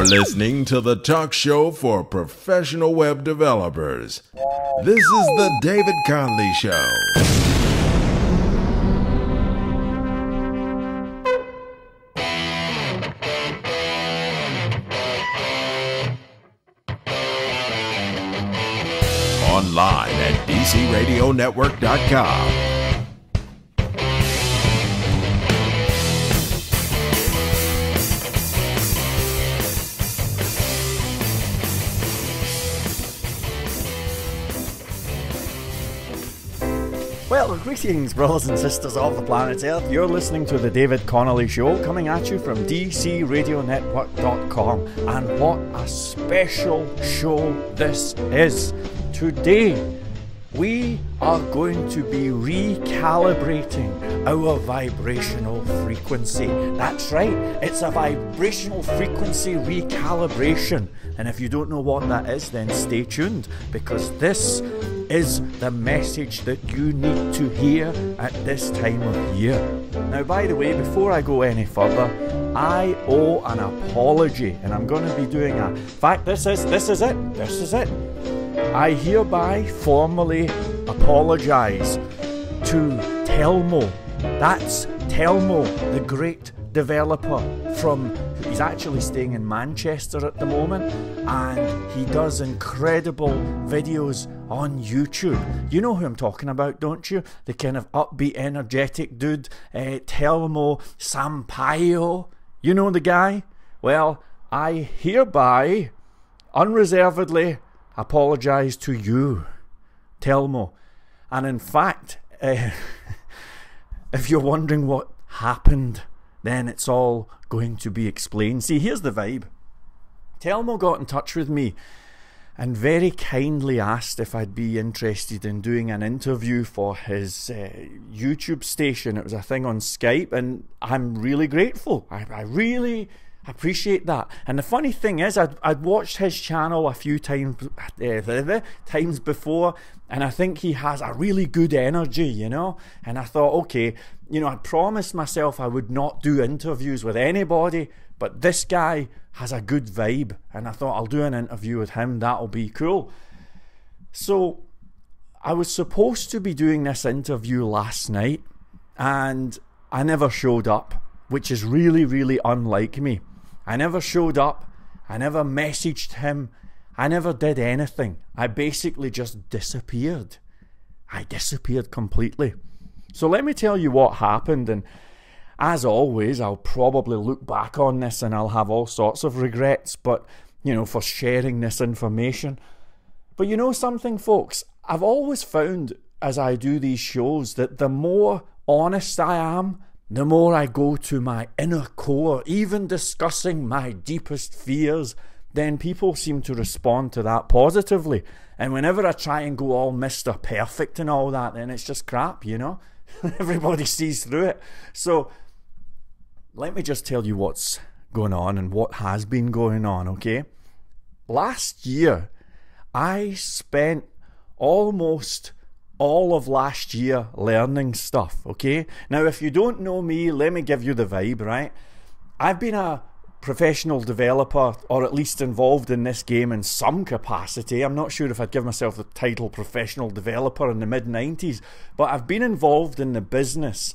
You're listening to the talk show for professional web developers. This is the David Conley Show. Online at DCRadioNetwork.com. Well, greetings, brothers and sisters of the planet Earth. You're listening to the David Connolly Show, coming at you from DCRadioNetwork.com. And what a special show this is. Today, we are going to be recalibrating our vibrational frequency. That's right, it's a vibrational frequency recalibration. And if you don't know what that is, then stay tuned, because this is the message that you need to hear at this time of year. Now, by the way, before I go any further, I owe an apology, and I'm going to be doing a... In fact, this is it. I hereby formally apologise to Telmo. That's Telmo, the great developer from... He's actually staying in Manchester at the moment, and he does incredible videos on YouTube. You know who I'm talking about, don't you? The kind of upbeat, energetic dude, Telmo Sampaio. You know the guy? Well, I hereby, unreservedly, apologise to you, Telmo. And in fact, if you're wondering what happened, then it's all going to be explained. See, here's the vibe. Telmo got in touch with me and very kindly asked if I'd be interested in doing an interview for his YouTube station. It was a thing on Skype, and I'm really grateful. I really appreciate that. And the funny thing is, I'd watched his channel a few times before, and I think he has a really good energy, you know. And I thought, okay, you know, I promised myself I would not do interviews with anybody, but this guy has a good vibe, and I thought I'll do an interview with him. That'll be cool. So I was supposed to be doing this interview last night, and I never showed up, which is really, really unlike me. I never showed up. I never messaged him. I never did anything. I basically just disappeared. I disappeared completely. So let me tell you what happened, and as always, I'll probably look back on this and I'll have all sorts of regrets, but, you know, for sharing this information. But you know something, folks? I've always found, as I do these shows, that the more honest I am, the more I go to my inner core, even discussing my deepest fears, then people seem to respond to that positively. And whenever I try and go all Mr. Perfect and all that, then it's just crap, you know? Everybody sees through it. So let me just tell you what's going on and what has been going on, okay? Last year, I spent almost all of last year learning stuff, okay? Now, if you don't know me, let me give you the vibe, right? I've been a professional developer, or at least involved in this game in some capacity. I'm not sure if I'd give myself the title professional developer in the mid-90s, but I've been involved in the business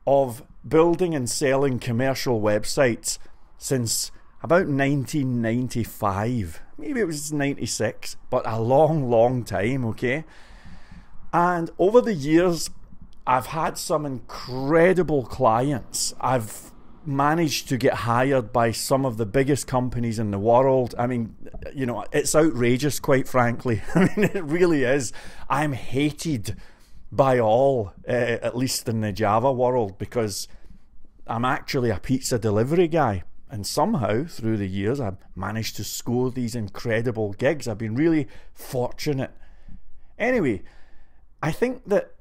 of building and selling commercial websites since about 1995. Maybe it was 96, but a long, long time, okay? And over the years, I've had some incredible clients. I've managed to get hired by some of the biggest companies in the world. I mean, you know, it's outrageous, quite frankly. I mean, it really is. I'm hated by all, at least in the Java world, because I'm actually a pizza delivery guy. And somehow, through the years, I've managed to score these incredible gigs. I've been really fortunate. Anyway, I think that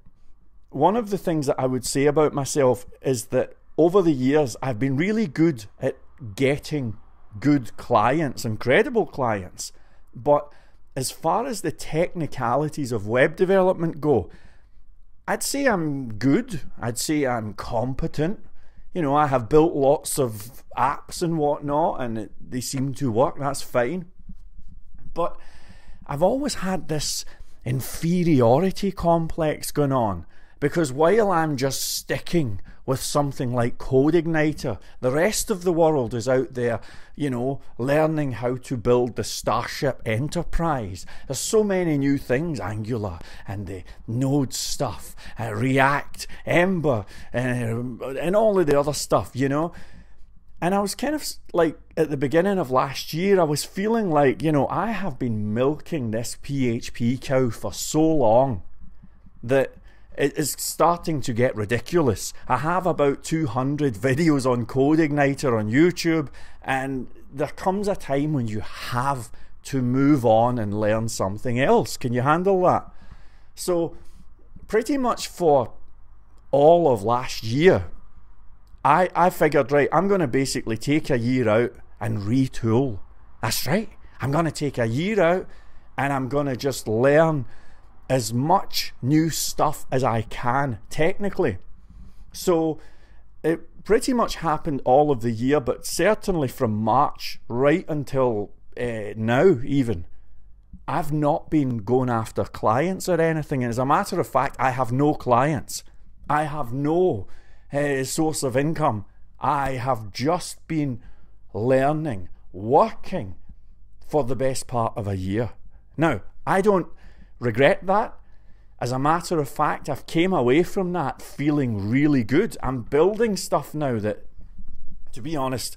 one of the things that I would say about myself is that over the years, I've been really good at getting good clients, incredible clients. But as far as the technicalities of web development go, I'd say I'm good. I'd say I'm competent. You know, I have built lots of apps and whatnot, and they seem to work. That's fine. But I've always had this inferiority complex going on, because while I'm just sticking with something like CodeIgniter, the rest of the world is out there, you know, learning how to build the Starship Enterprise. There's so many new things, Angular and the Node stuff, React, Ember, and all of the other stuff, you know. And I was kind of like, at the beginning of last year, I was feeling like, you know, I have been milking this PHP cow for so long that it is starting to get ridiculous. I have about 200 videos on CodeIgniter on YouTube, and there comes a time when you have to move on and learn something else. Can you handle that? So pretty much for all of last year, I figured, right, I'm going to basically take a year out and retool. That's right. I'm going to take a year out and I'm going to just learn as much new stuff as I can technically. So it pretty much happened all of the year, but certainly from March right until now even, I've not been going after clients or anything. And as a matter of fact, I have no clients. I have no source of income. I have just been learning, working for the best part of a year. Now, I don't regret that. As a matter of fact, I've came away from that feeling really good. I'm building stuff now that, to be honest,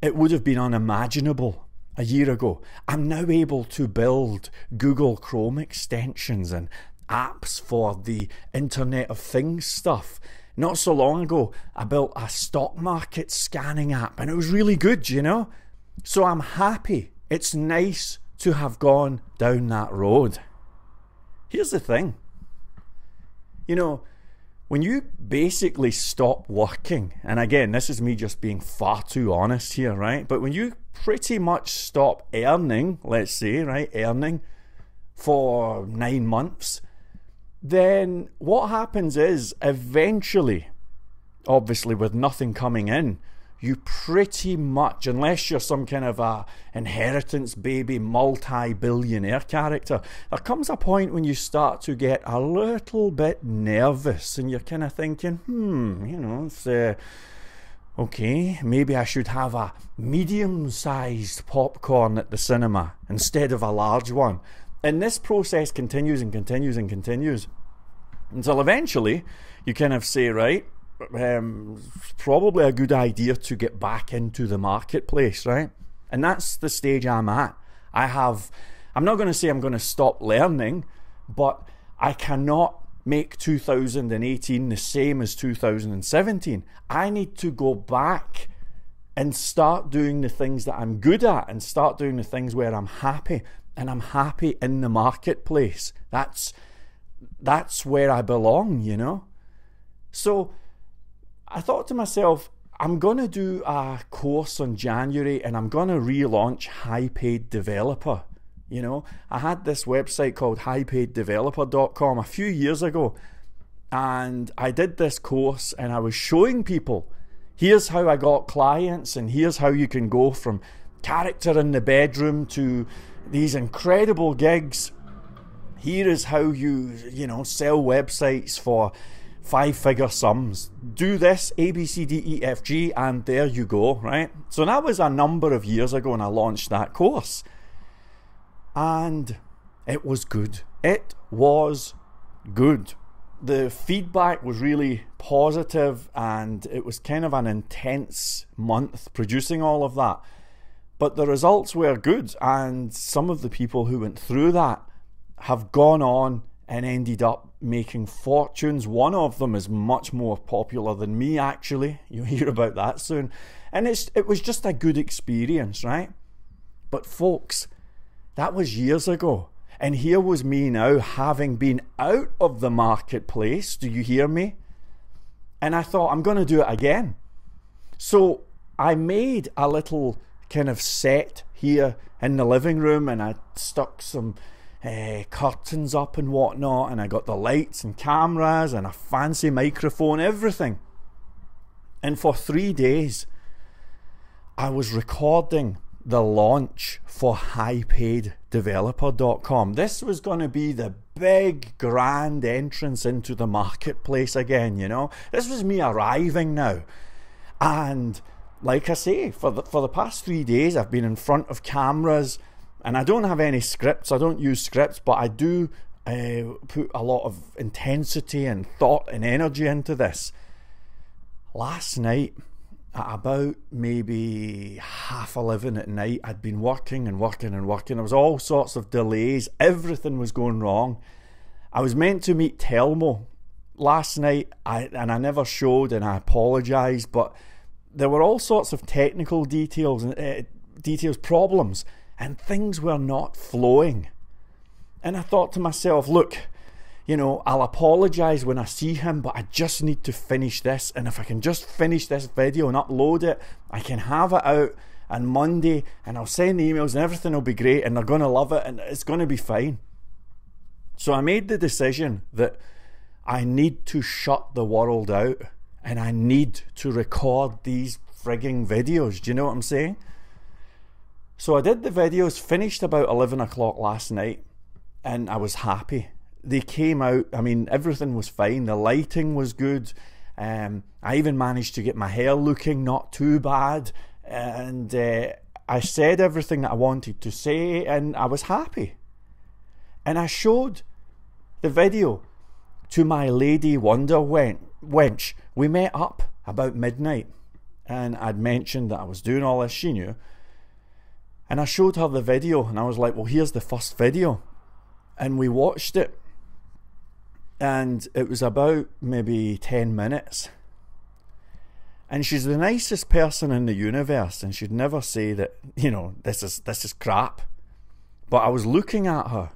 it would have been unimaginable a year ago. I'm now able to build Google Chrome extensions and apps for the Internet of Things stuff. Not so long ago, I built a stock market scanning app, and it was really good, you know? So I'm happy. It's nice to have gone down that road. Here's the thing. You know, when you basically stop working, and again, this is me just being far too honest here, right? But when you pretty much stop earning, let's say, right, earning for 9 months, then what happens is eventually, obviously with nothing coming in, you pretty much, unless you're some kind of a inheritance baby multi-billionaire character, there comes a point when you start to get a little bit nervous and you're kind of thinking, you know, it's okay, maybe I should have a medium-sized popcorn at the cinema instead of a large one. And this process continues and continues and continues until eventually you kind of say, right, it's probably a good idea to get back into the marketplace, right? And that's the stage I'm at. I'm not going to say I'm going to stop learning, but I cannot make 2018 the same as 2017. I need to go back and start doing the things that I'm good at and start doing the things where I'm happy. And I'm happy in the marketplace. That's where I belong, you know? So I thought to myself, I'm going to do a course on January and I'm going to relaunch High Paid Developer. You know, I had this website called highpaiddeveloper.com a few years ago, and I did this course and I was showing people, here's how I got clients and here's how you can go from character in the bedroom to these incredible gigs. Here is how you know, sell websites for 5-figure sums. Do this, A, B, C, D, E, F, G, and there you go, right? So that was a number of years ago and I launched that course. And it was good. It was good. The feedback was really positive and it was kind of an intense month producing all of that. But the results were good, and some of the people who went through that have gone on and ended up making fortunes. One of them is much more popular than me, actually. You'll hear about that soon. And it was just a good experience, right? But folks, that was years ago. And here was me now, having been out of the marketplace. Do you hear me? And I thought, I'm going to do it again. So I made a little kind of set here in the living room, and I stuck some curtains up and whatnot, and I got the lights and cameras and a fancy microphone, everything. And for 3 days I was recording the launch for highpaiddeveloper.com. This was going to be the big grand entrance into the marketplace again, you know. This was me arriving now. And like I say, for the past 3 days, I've been in front of cameras, and I don't have any scripts. I don't use scripts, but I do put a lot of intensity and thought and energy into this. Last night, at about maybe 11:30 at night, I'd been working and working and working. There was all sorts of delays. Everything was going wrong. I was meant to meet Telmo last night, and I never showed, and I apologise, but there were all sorts of technical details, problems, and things were not flowing. And I thought to myself, look, you know, I'll apologise when I see him, but I just need to finish this. And if I can just finish this video and upload it, I can have it out on Monday, and I'll send the emails and everything will be great, and they're going to love it, and it's going to be fine. So I made the decision that I need to shut the world out, and I need to record these frigging videos. Do you know what I'm saying? So I did the videos, finished about 11 o'clock last night, and I was happy. They came out, I mean, everything was fine. The lighting was good. I even managed to get my hair looking not too bad. And I said everything that I wanted to say, and I was happy. And I showed the video to my lady wonder wench. We met up about midnight, and I'd mentioned that I was doing all this. She knew. And I showed her the video, and I was like, well, here's the first video. And we watched it, and it was about maybe 10 minutes. And she's the nicest person in the universe, and she'd never say that, you know, this is crap. But I was looking at her,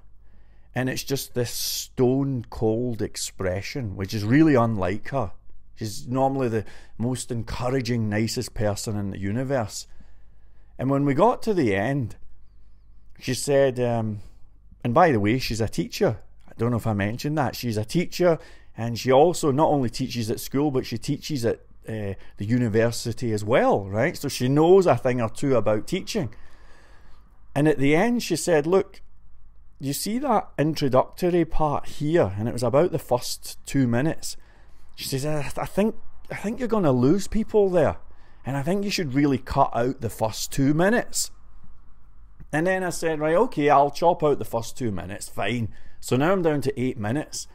and it's just this stone cold expression, which is really unlike her. She's normally the most encouraging, nicest person in the universe. And when we got to the end, she said, and by the way, she's a teacher. I don't know if I mentioned that. She's a teacher, and she also not only teaches at school, but she teaches at the university as well, right? So she knows a thing or two about teaching. And at the end, she said, look, you see that introductory part here? And it was about the first 2 minutes. She says, I think you're going to lose people there. And I think you should really cut out the first 2 minutes. And then I said, right, okay, I'll chop out the first 2 minutes, fine. So now I'm down to 8 minutes.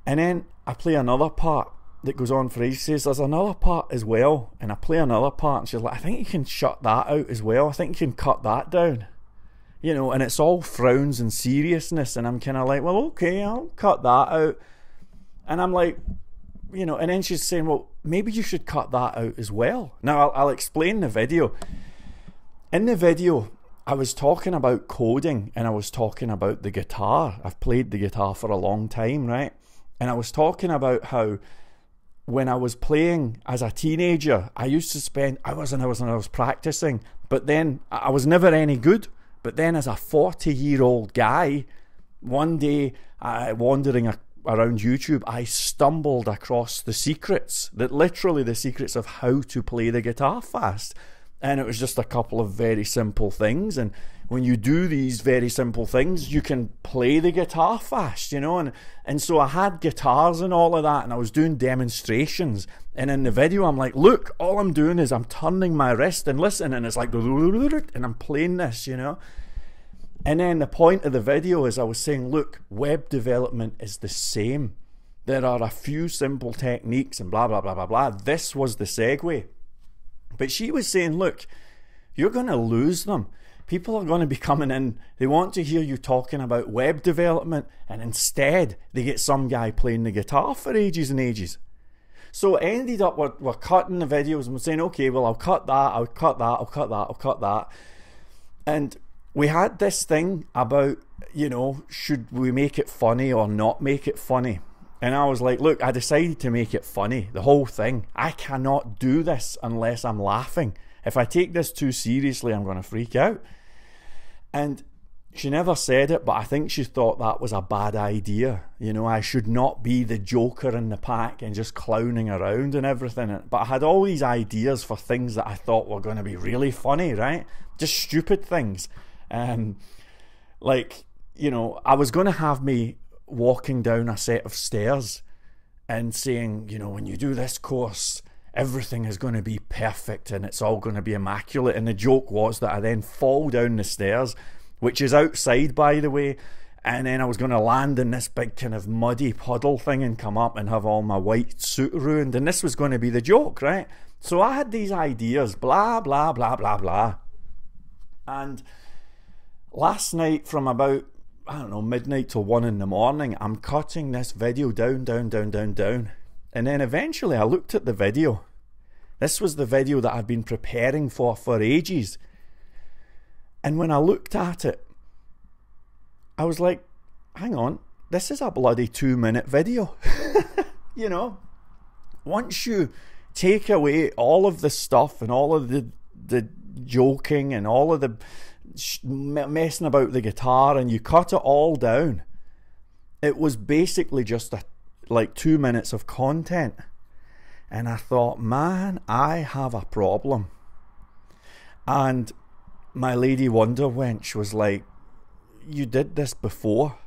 And then I play another part that goes on for ages. She says, there's another part as well. And I play another part, and she's like, I think you can shut that out as well. I think you can cut that down. You know, and it's all frowns and seriousness. And I'm kind of like, well, okay, I'll cut that out. And I'm like, you know, and then she's saying, well, maybe you should cut that out as well. Now, I'll explain the video. In the video, I was talking about coding, and I was talking about the guitar. I've played the guitar for a long time, right? And I was talking about how when I was playing as a teenager, I used to spend hours and hours and hours practicing, but then I was never any good. But then as a 40-year-old guy, one day wandering around YouTube, I stumbled across the secrets, literally the secrets of how to play the guitar fast. And it was just a couple of very simple things. And when you do these very simple things, you can play the guitar fast, you know. And so I had guitars and all of that, and I was doing demonstrations. And in the video, I'm like, look, all I'm doing is I'm turning my wrist and listen, and it's like, and I'm playing this, you know. And then the point of the video is I was saying, look, web development is the same. There are a few simple techniques and blah, blah, blah, blah, blah. This was the segue. But she was saying, look, you're going to lose them. People are going to be coming in. They want to hear you talking about web development, and instead they get some guy playing the guitar for ages and ages. So it ended up we're cutting the videos, and we're saying, okay, well, I'll cut that, I'll cut that, I'll cut that, I'll cut that. And we had this thing about, you know, should we make it funny or not make it funny? And I was like, look, I decided to make it funny, the whole thing. I cannot do this unless I'm laughing. If I take this too seriously, I'm going to freak out. And She never said it, but I think she thought that was a bad idea. You know, I should not be the joker in the pack and just clowning around and everything. But I had all these ideas for things that I thought were going to be really funny, right? Just stupid things. Like, you know, I was going to have me walking down a set of stairs and saying, you know, when you do this course, everything is going to be perfect and it's all going to be immaculate. And the joke was that I then fall down the stairs, which is outside, by the way, and then I was going to land in this big kind of muddy puddle thing and come up and have all my white suit ruined, and this was going to be the joke, right? So I had these ideas, blah, blah, blah, blah, blah. And last night from about, I don't know, midnight to 1 in the morning, I'm cutting this video down, and then eventually I looked at the video. This was the video that I've been preparing for ages. And when I looked at it, I was like, hang on, this is a bloody 2-minute video. You know, once you take away all of the stuff and all of the joking and all of the messing about the guitar and you cut it all down, it was basically just like 2 minutes of content. And I thought, man, I have a problem. And my lady Wonder Wench was like, you did this before,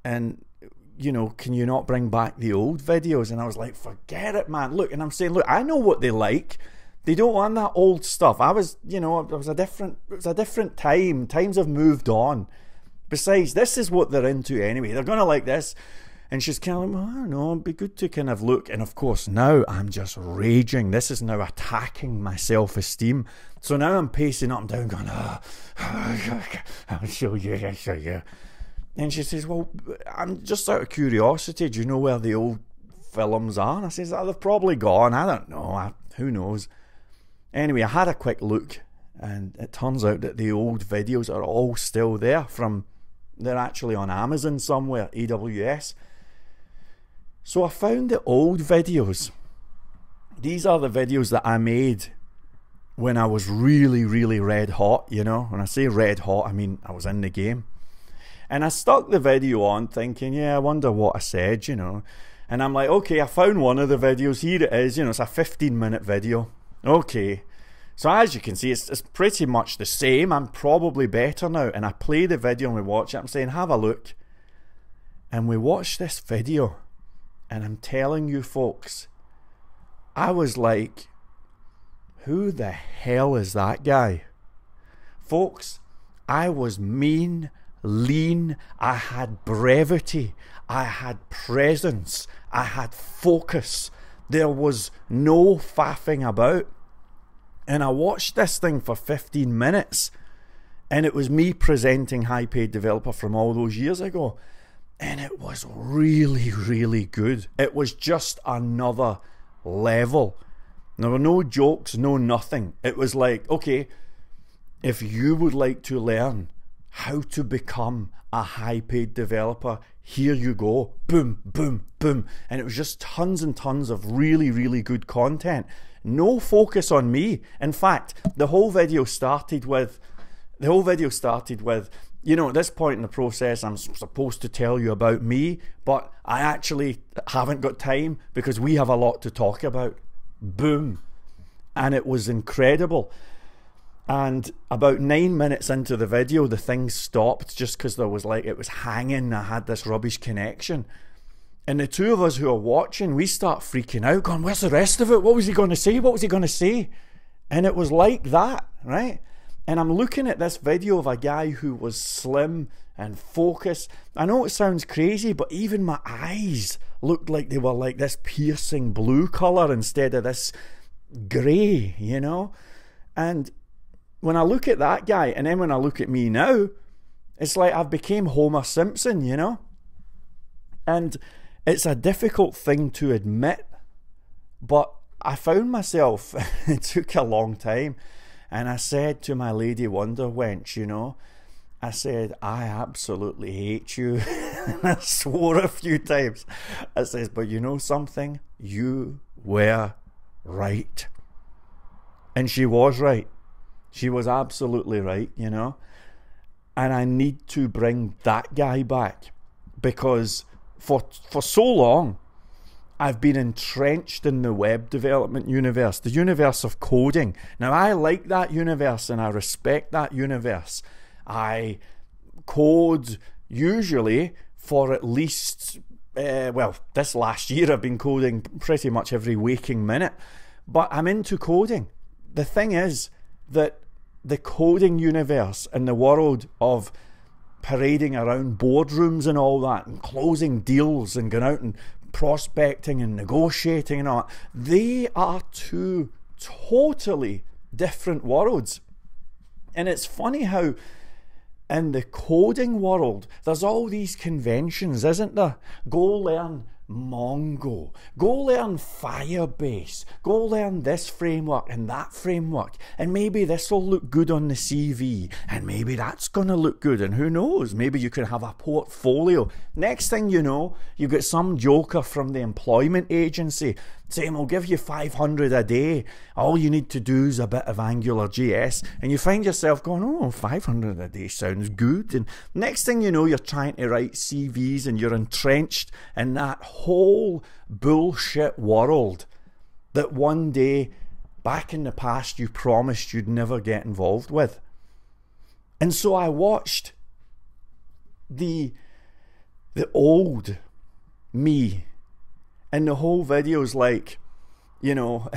and you know, can you not bring back the old videos? And I was like, forget it, man. Look, and I'm saying, look, I know what they like. They don't want that old stuff. It was a different time. Times have moved on. Besides, this is what they're into anyway. They're gonna like this. And she's kind of like, well, I don't know, it'd be good to kind of look. And of course, now I'm just raging. This is now attacking my self-esteem. So now I'm pacing up and down going, I'll show you. And she says, well, I'm just out of curiosity, do you know where the old films are? And I says, oh, they've probably gone. I don't know. Who knows? Anyway, I had a quick look, and it turns out that the old videos are all still there. They're actually on Amazon somewhere, AWS. So I found the old videos. These are the videos that I made when I was really, really red hot, you know. When I say red hot, I mean I was in the game. And I stuck the video on thinking, yeah, I wonder what I said, you know. And I'm like, okay, I found one of the videos. Here it is, you know, it's a 15-minute video. Okay. So as you can see, it's pretty much the same. I'm probably better now. And I play the video and we watch it. I'm saying, have a look. And we watch this video. And I'm telling you, folks, I was like, who the hell is that guy? Folks, I was mean, lean, I had brevity, I had presence, I had focus. There was no faffing about. And I watched this thing for 15 minutes. And it was me presenting High Paid Developer from all those years ago. And it was really, really good. It was just another level. There were no jokes, no nothing. It was like, okay, if you would like to learn how to become a high-paid developer, here you go. Boom, boom, boom. And it was just tons and tons of really, really good content. No focus on me. In fact, the whole video started with, you know, at this point in the process, I'm supposed to tell you about me, but I actually haven't got time because we have a lot to talk about. Boom. And it was incredible. And about 9 minutes into the video, the thing stopped just because there was like, it was hanging. I had this rubbish connection. And the two of us who are watching, we start freaking out, going, where's the rest of it? What was he going to say? What was he going to say? And it was like that, right? And I'm looking at this video of a guy who was slim and focused. I know it sounds crazy, but even my eyes looked like they were like this piercing blue colour instead of this grey, you know? And when I look at that guy, and then when I look at me now, it's like I've became Homer Simpson, you know? And it's a difficult thing to admit, but I found myself, it took a long time, and I said to my lady Wonder Wench, you know, I said, I absolutely hate you. And I swore a few times. I says, but you know something? You were right. And she was right. She was absolutely right, you know. And I need to bring that guy back, because for so long I've been entrenched in the web development universe, the universe of coding. Now, I like that universe and I respect that universe. I code usually for at least, this last year I've been coding pretty much every waking minute, but I'm into coding. The thing is that the coding universe and the world of parading around boardrooms and all that and closing deals and going out and prospecting and negotiating and all that, they are two totally different worlds. And it's funny how in the coding world there's all these conventions, isn't there? Go learn Mongo, go learn Firebase, go learn this framework and that framework, and maybe this will look good on the CV, and maybe that's going to look good, and who knows, maybe you can have a portfolio. Next thing you know, you get some joker from the employment agency saying, we'll give you 500 a day, all you need to do is a bit of Angular JS, and you find yourself going, oh, 500 a day sounds good. And next thing you know, you're trying to write CVs and you're entrenched in that whole bullshit world that one day back in the past you promised you'd never get involved with. And so I watched the old me, and the whole video's like, you know,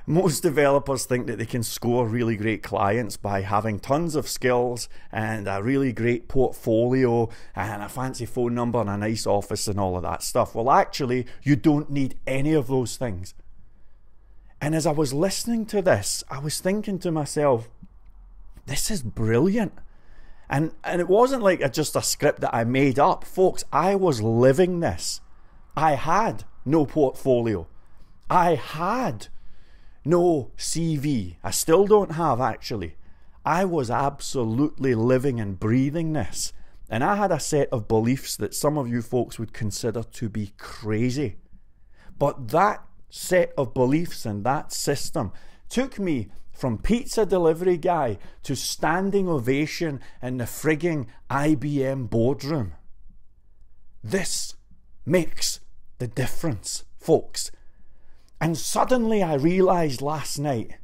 most developers think that they can score really great clients by having tons of skills and a really great portfolio and a fancy phone number and a nice office and all of that stuff. Well, actually, you don't need any of those things. And as I was listening to this, I was thinking to myself, this is brilliant. And it wasn't like just a script that I made up. Folks, I was living this. I had no portfolio. I had no CV. I still don't have, actually. I was absolutely living and breathing this. And I had a set of beliefs that some of you folks would consider to be crazy. But that set of beliefs and that system took me from pizza delivery guy to standing ovation in the frigging IBM boardroom. This makes the difference, folks. And suddenly I realized last night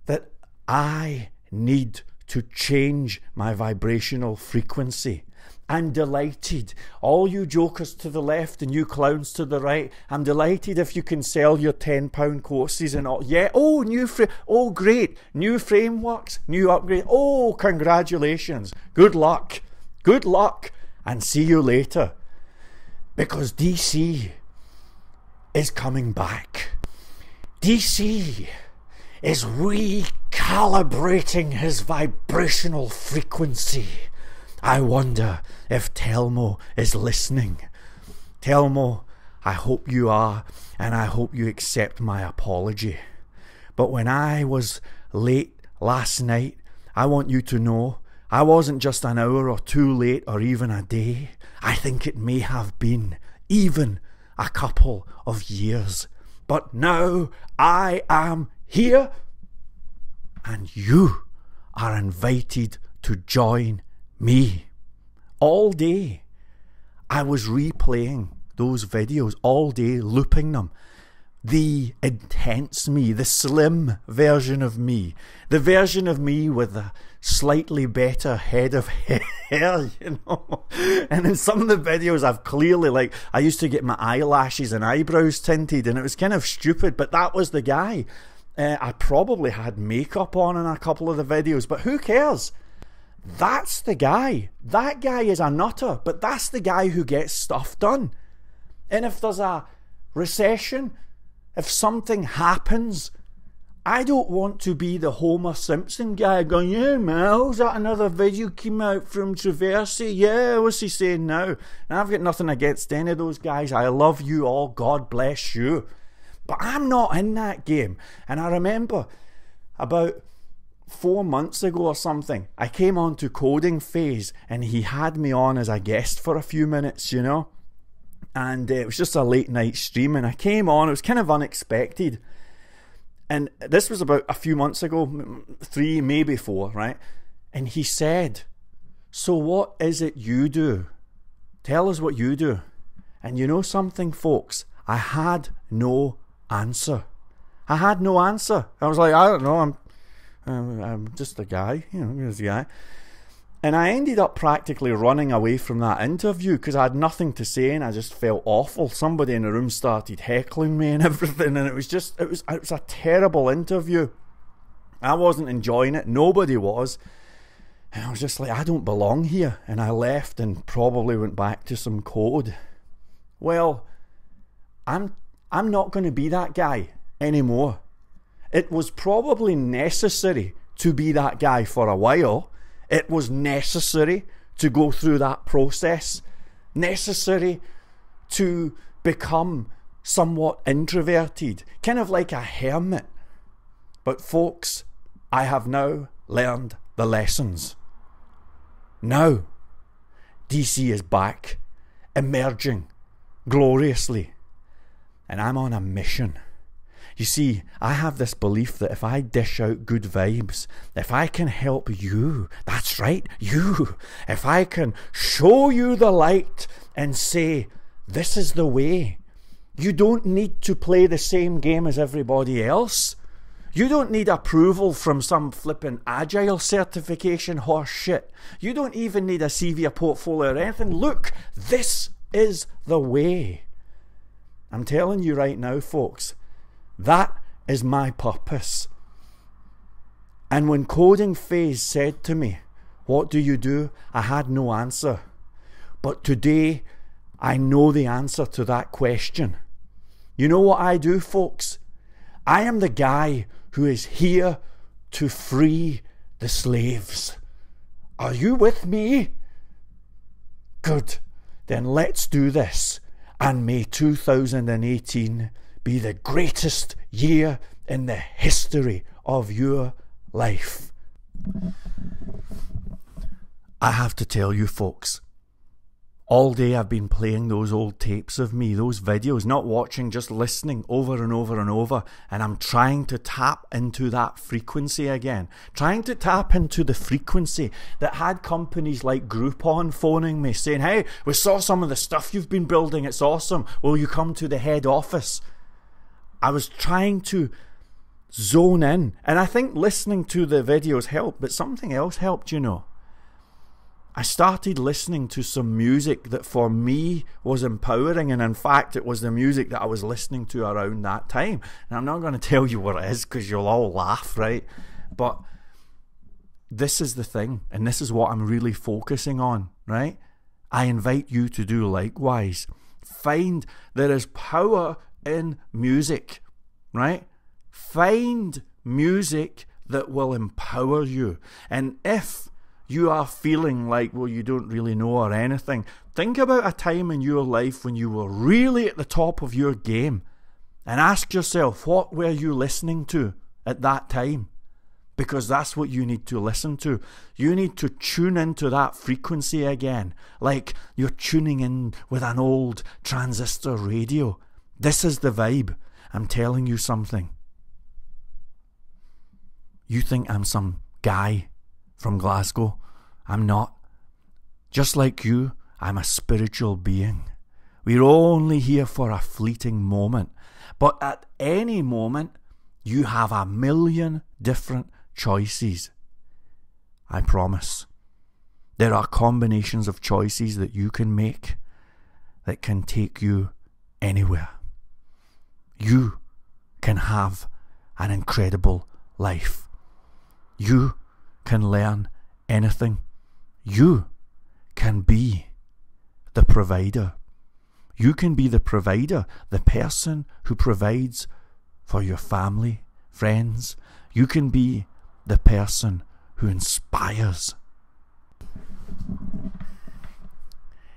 that I need to change my vibrational frequency. I'm delighted. All you jokers to the left and you clowns to the right, I'm delighted if you can sell your £10 courses and all. Yeah, oh great, new frameworks, new upgrades. Oh, congratulations. Good luck. Good luck, and see you later. Because DC is coming back. DC is recalibrating his vibrational frequency. I wonder if Telmo is listening. Telmo, I hope you are, and I hope you accept my apology. But when I was late last night, I want you to know I wasn't just an hour or two late or even a day. I think it may have been even a couple of years. But now I am here, and you are invited to join me. All day I was replaying those videos, all day looping them. The intense me, the slim version of me, the version of me with a slightly better head of hair, you know. And in some of the videos I've clearly, I used to get my eyelashes and eyebrows tinted, and it was kind of stupid, but that was the guy. I probably had makeup on in a couple of the videos, but who cares? That's the guy. That guy is a nutter, but that's the guy who gets stuff done. And if there's a recession, if something happens, I don't want to be the Homer Simpson guy going, yeah, Mel, is that another video came out from Traversy? Yeah, what's he saying now? And I've got nothing against any of those guys. I love you all. God bless you. But I'm not in that game. And I remember about 4 months ago or something, I came on to Coding Phase and he had me on as a guest for a few minutes, you know. And it was just a late night stream, and I came on. It was kind of unexpected, and this was about a few months ago, 3, maybe 4, right? And he said, so what is it you do? Tell us what you do. And you know something, folks? I had no answer. I had no answer. I was like, I don't know, I'm just a guy, just a guy. And I ended up practically running away from that interview because I had nothing to say and I just felt awful. Somebody in the room started heckling me and everything, and it was a terrible interview. I wasn't enjoying it. Nobody was. And I was just like, I don't belong here. And I left and probably went back to some code. Well, I'm not going to be that guy anymore. It was probably necessary to be that guy for a while. It was necessary to go through that process, necessary to become somewhat introverted, kind of like a hermit. But folks, I have now learned the lessons. Now, DC is back, emerging gloriously, and I'm on a mission. You see, I have this belief that if I dish out good vibes, if I can help you, that's right, you, if I can show you the light and say, this is the way, you don't need to play the same game as everybody else. You don't need approval from some flippin' agile certification horse shit. You don't even need a CV, a portfolio or anything. Look, this is the way. I'm telling you right now, folks, that is my purpose. And when Coding Phase said to me, what do you do? I had no answer. But today, I know the answer to that question. You know what I do, folks? I am the guy who is here to free the slaves. Are you with me? Good. Then let's do this. And may 2018 be the greatest year in the history of your life. I have to tell you, folks, all day I've been playing those old tapes of me, those videos, not watching, just listening over and over and over, and I'm trying to tap into that frequency again, trying to tap into the frequency that had companies like Groupon phoning me saying, hey, we saw some of the stuff you've been building, it's awesome, will you come to the head office? I was trying to zone in, and I think listening to the videos helped, but something else helped, you know. I started listening to some music that for me was empowering, and in fact it was the music that I was listening to around that time. And I'm not going to tell you what it is because you'll all laugh, right? But this is the thing, and this is what I'm really focusing on, right? I invite you to do likewise. Find there is power in music, right? Find music that will empower you. And if you are feeling like, well, you don't really know or anything, think about a time in your life when you were really at the top of your game and ask yourself, what were you listening to at that time? Because that's what you need to listen to. You need to tune into that frequency again, like you're tuning in with an old transistor radio. This is the vibe. I'm telling you something. You think I'm some guy from Glasgow? I'm not. Just like you, I'm a spiritual being. We're only here for a fleeting moment. But at any moment, you have a million different choices. I promise. There are combinations of choices that you can make that can take you anywhere. You can have an incredible life. You can learn anything. You can be the provider. You can be the provider, the person who provides for your family, friends. You can be the person who inspires.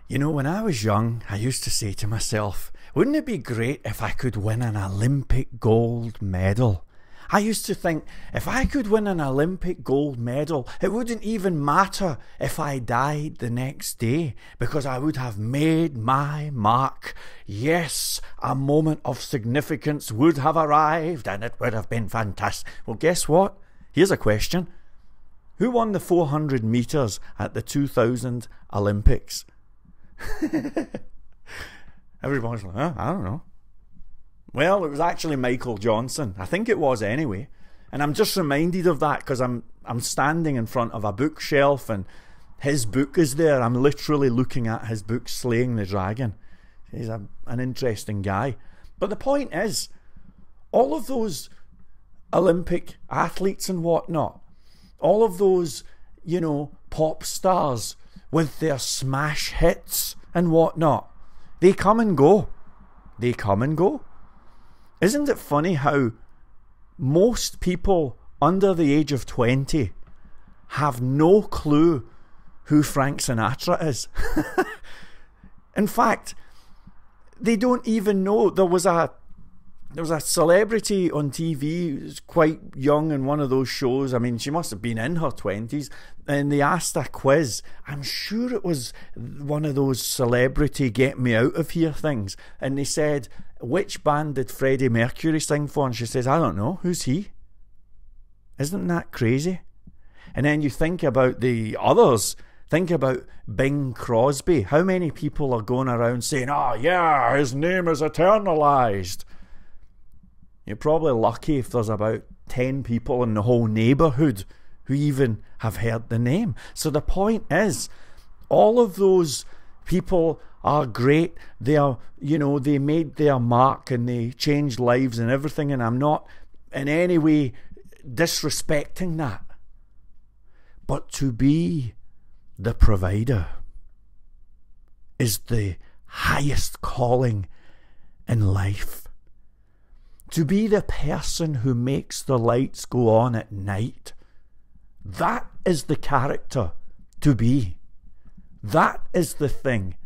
You know, when I was young, I used to say to myself, wouldn't it be great if I could win an Olympic gold medal? I used to think, if I could win an Olympic gold medal, it wouldn't even matter if I died the next day, because I would have made my mark. Yes, a moment of significance would have arrived, and it would have been fantastic. Well, guess what? Here's a question. Who won the 400 meters at the 2000 Olympics? Everybody's like, I don't know. Well, it was actually Michael Johnson. I think it was anyway. And I'm just reminded of that because I'm standing in front of a bookshelf and his book is there. I'm literally looking at his book, Slaying the Dragon. He's an interesting guy. But the point is, all of those Olympic athletes and whatnot, all of those, you know, pop stars with their smash hits and whatnot, they come and go. They come and go. Isn't it funny how most people under the age of 20 have no clue who Frank Sinatra is? In fact, they don't even know. There was a celebrity on TV who was quite young in one of those shows. I mean, she must have been in her 20s. And they asked a quiz. I'm sure it was one of those celebrity get me out of here things. And they said, which band did Freddie Mercury sing for? And she says, I don't know. Who's he? Isn't that crazy? And then you think about the others. Think about Bing Crosby. How many people are going around saying, oh yeah, his name is eternalized? You're probably lucky if there's about 10 people in the whole neighbourhood who even have heard the name. So the point is, all of those people are great. They are, you know, they made their mark and they changed lives and everything. And I'm not in any way disrespecting that. But to be the provider is the highest calling in life. To be the person who makes the lights go on at night, that is the character to be. That is the thing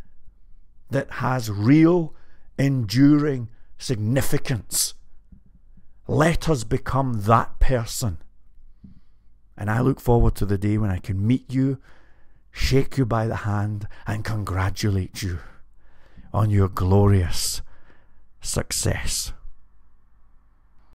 that has real, enduring significance. Let us become that person. And I look forward to the day when I can meet you, shake you by the hand, and congratulate you on your glorious success.